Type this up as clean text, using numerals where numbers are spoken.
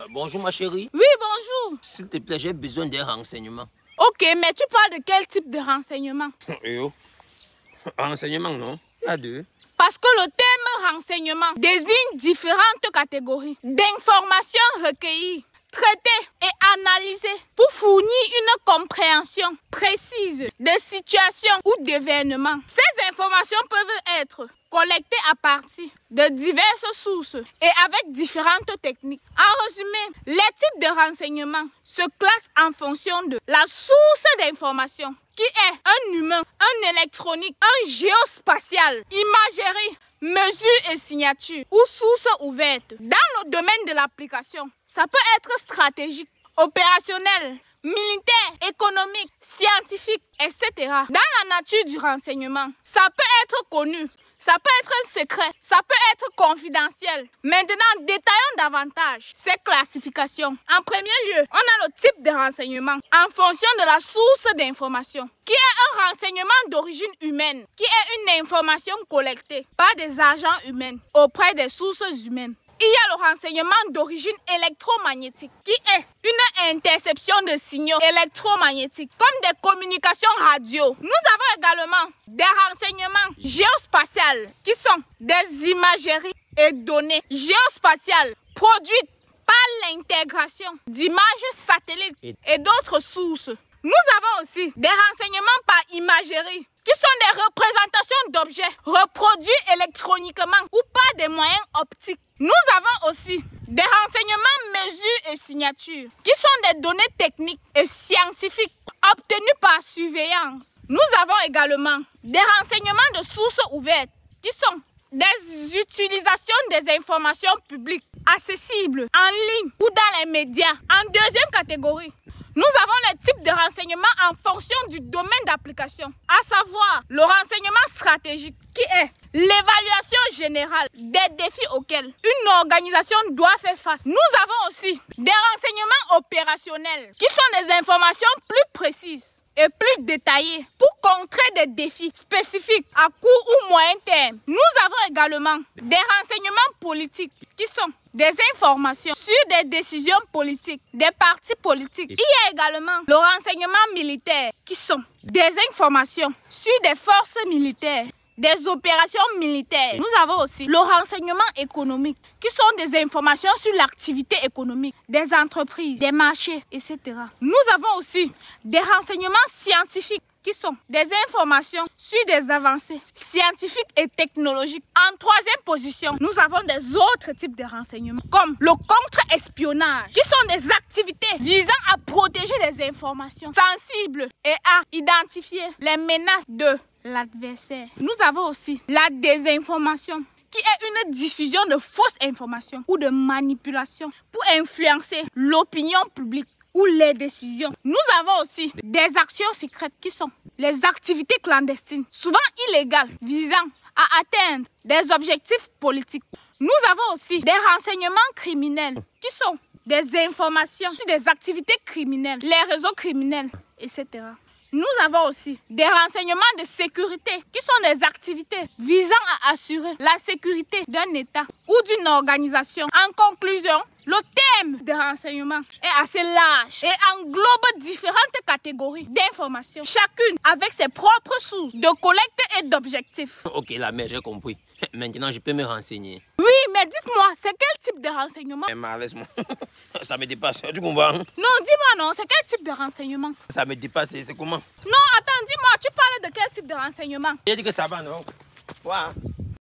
Bonjour ma chérie. Oui, bonjour. S'il te plaît, j'ai besoin d'un renseignement. Ok, mais tu parles de quel type de renseignement? Renseignement, non? Il y a deux. Parce que le terme renseignement désigne différentes catégories d'informations recueillies, traitées et analysées pour fournir une compréhension précise de situations ou d'événements. Ces informations peuvent être collectées à partir de diverses sources et avec différentes techniques. En résumé, les types de renseignements se classent en fonction de la source d'information, qui est un humain, un électronique, un géospatial, imagerie, mesure et signature ou source ouverte. Dans le domaine de l'application, ça peut être stratégique, opérationnel, militaire, économique, scientifique, etc. Dans la nature du renseignement, ça peut être connu, ça peut être un secret, ça peut être confidentiel. Maintenant, détaillons davantage ces classifications. En premier lieu, on a le type de renseignement en fonction de la source d'information, qui est un renseignement d'origine humaine, qui est une information collectée par des agents humains auprès des sources humaines. Il y a le renseignement d'origine électromagnétique, qui est une interception de signaux électromagnétiques, comme des communications radio. Nous avons également des renseignements géospatials, qui sont des imageries et données géospatiales produites par l'intégration d'images satellites et d'autres sources. Nous avons aussi des renseignements par imagerie, qui sont des représentations d'objets reproduits électroniquement ou par des moyens optiques. Nous avons aussi des renseignements mesures et signatures, qui sont des données techniques et scientifiques obtenues par surveillance. Nous avons également des renseignements de sources ouvertes, qui sont des utilisations des informations publiques accessibles en ligne ou dans les médias. En deuxième catégorie, nous avons les types de renseignements en fonction du domaine d'application, à savoir le renseignement stratégique, qui est l'évaluation générale des défis auxquels une organisation doit faire face. Nous avons aussi des renseignements opérationnels, qui sont des informations plus précises et plus détaillées pour contrer des défis spécifiques à court ou moyen terme. Nous avons également des renseignements politiques, qui sont des informations sur des décisions politiques, des partis politiques. Il y a également le renseignement militaire, qui sont des informations sur des forces militaires, des opérations militaires. Nous avons aussi le renseignement économique, qui sont des informations sur l'activité économique des entreprises, des marchés, etc. Nous avons aussi des renseignements scientifiques, qui sont des informations sur des avancées scientifiques et technologiques. En troisième position, nous avons des autres types de renseignements, comme le contre-espionnage, qui sont des activités visant à protéger les informations sensibles et à identifier les menaces de l'adversaire. Nous avons aussi la désinformation, qui est une diffusion de fausses informations ou de manipulations pour influencer l'opinion publique ou les décisions. Nous avons aussi des actions secrètes, qui sont les activités clandestines, souvent illégales, visant à atteindre des objectifs politiques. Nous avons aussi des renseignements criminels, qui sont des informations sur des activités criminelles, les réseaux criminels, etc. Nous avons aussi des renseignements de sécurité, qui sont des activités visant à assurer la sécurité d'un État ou d'une organisation. En conclusion, le thème de renseignement est assez large et englobe différentes catégories d'informations, chacune avec ses propres sources de collecte et d'objectifs. Ok, la mère, j'ai compris. Maintenant, je peux me renseigner. Oui, mais dites-moi, c'est quel type de renseignement? Laisse-moi. Ça me dépasse, tu comprends? Non, dis-moi non, c'est quel type de renseignement? Ça me dépasse, c'est comment? Non, attends, dis-moi, tu parles de quel type de renseignement? J'ai dit que ça va, non? Ouais.